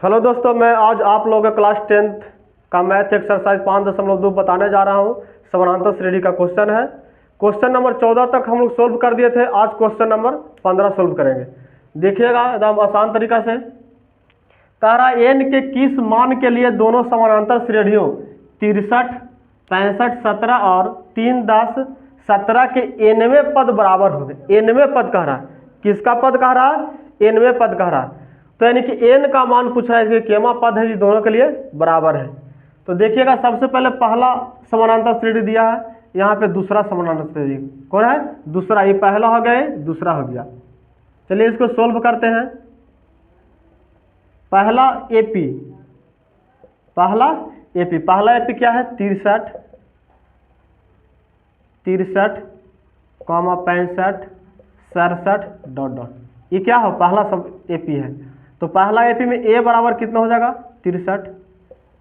Hello दोस्तों, मैं आज आप लोगों के क्लास 10th का मैथ एक्सरसाइज 5.2 बताने जा रहा हूँ। समानांतर श्रेणी का क्वेश्चन है। क्वेश्चन नंबर 14 तक हम लोग सोल्व कर दिए थे। आज क्वेश्चन नंबर 15 सोल्व करेंगे। देखिएगा एकदम आसान तरीका से। कह रहा n के किस मान के लिए दोनों समानांतर श्रेणियों 63, 65, 17 और 3, 10, 17 के nवें पद बराबर होंगे। nवें पद कह रहा है, किसका पद कह रहा है? nवें पद कह रहा है। तो यानी कि n का मान पूछा है, केमा पद है, ये दोनों के लिए बराबर है। तो देखिएगा, सबसे पहले पहला समानांतर श्रेणी दिया है, यहाँ पे दूसरा समानांतर श्रेणी कौन है? दूसरा। ये पहला हो गया, दूसरा हो गया। चलिए इसको सोल्व करते हैं। पहला एपी पहला एपी क्या है? 63, 65, 67 डॉट डॉट। ये क्या हो? पहला सब एपी है। तो पहला एपी में ए बराबर कितना हो जाएगा? 63।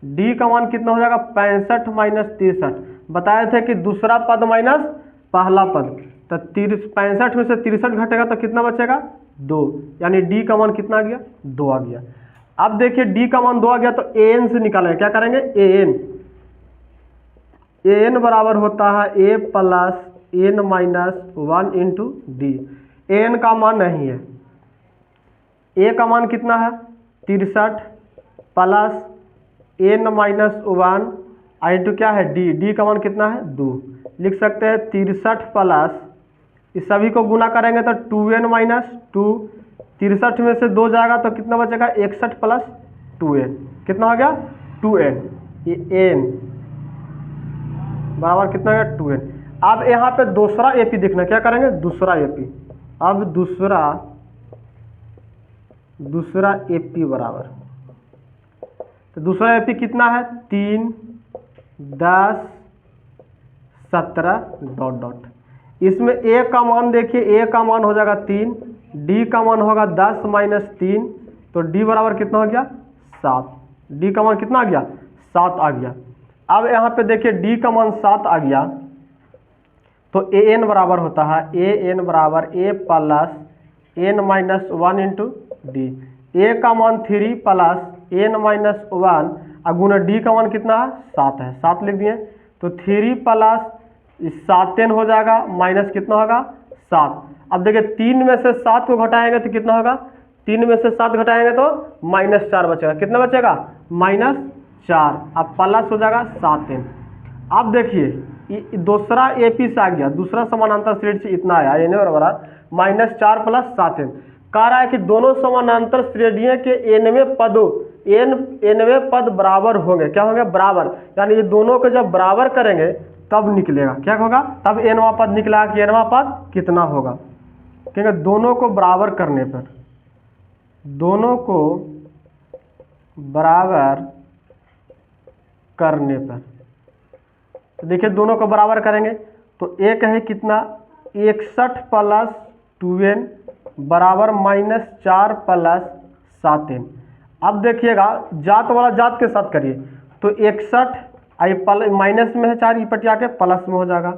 डी का मान कितना हो जाएगा? 65 माइनस 63। बताए थे कि दूसरा पद माइनस पहला पद। तो 65 में से 63 घटेगा तो कितना बचेगा? 2। यानी डी का मान कितना आ गया? 2 आ गया। अब देखिए डी का मान 2 आ गया तो एन से निकालेंगे। क्या करेंगे? एन बराबर होता है a plus n minus 1 into d. N का मान नहीं है। ए का मान कितना है? 63 प्लस एन माइनस 1 इंटू क्या है? डी। डी का मान कितना है? 2। लिख सकते हैं 63 प्लस, इस सभी को गुना करेंगे तो 2n माइनस 2। 63 में से 2 जाएगा तो कितना बचेगा? 61 प्लस 2n। कितना हो गया? 2n। ये n बराबर कितना हो गया? 2n। अब यहाँ पे दूसरा एपी देखना। क्या करेंगे? दूसरा एपी। अब दूसरा एपी बराबर, तो दूसरा एपी कितना है? 3, 10, 17 डॉट डॉट। इसमें ए का मान देखिए, ए का मान हो जाएगा 3, डी का मान होगा 10 माइनस 3, तो डी बराबर कितना हो गया? 7। डी का मान कितना आ गया? 7 आ गया। अब यहाँ पे देखिए डी का मान 7 आ गया तो ए एन बराबर होता है ए एन बराबर a plus n minus 1 into d. A का मान 3 प्लस एन माइनस 1 अगुना डी का मान कितना है? 7 है। 7 लिख दिए तो 3 प्लस 7n हो जाएगा, माइनस कितना होगा? 7। अब देखिए 3 में से 7 को घटाएंगे तो कितना होगा? 3 में से 7 घटाएंगे तो -4 बचेगा। कितना बचेगा? -4। अब प्लस हो जाएगा 7n। अब देखिए दूसरा एपी से आ गया, दूसरा समानांतर श्रेणी से इतना आया, एन बराबर -4 प्लस 7n। कह रहा है कि दोनों समानांतर श्रेणियों के nवें पद बराबर होंगे। क्या होंगे? बराबर। यानी ये दोनों को जब बराबर करेंगे तब निकलेगा। क्या होगा? तब nवां पद निकला कि nवां पद कितना होगा। क्योंकि दोनों को बराबर करने पर, दोनों को बराबर करने पर, तो देखिए दोनों को बराबर करेंगे तो एक है कितना? 61 प्लस 2n बराबर -4 प्लस 7n। अब देखिएगा जात वाला जात के साथ करिए तो 61 आई माइनस में है 4, ई पटिया के प्लस में हो जाएगा,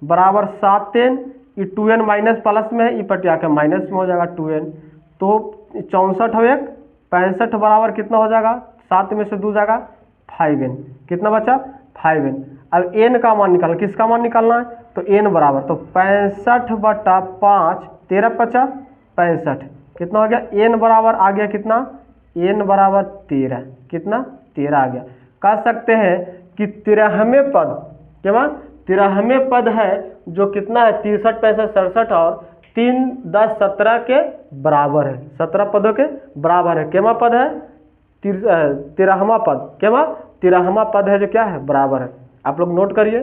बराबर 7n। ये 2n माइनस प्लस में है, ई पटिया के माइनस में हो जाएगा 2n। तो 64 हो 1, 65 बराबर कितना हो जाएगा? 7 में से 2 जाएगा 5n। कितना बचा? 5n। अब n का मान निकालना। किसका मान निकालना है? तो n बराबर, तो 65/5, 13 50 65। कितना हो गया? n बराबर आ गया कितना? n बराबर 13। कितना? 13 आ गया। कह सकते हैं कि 13वें पद, क्या 13वें पद है जो कितना है? 63, 65, 67 और 3, 10, 17 के बराबर है। 17 पदों के बराबर है। केमा पद है? 13वां पद। केमा? 13वां पद है जो क्या है? बराबर है। आप लोग नोट करिए।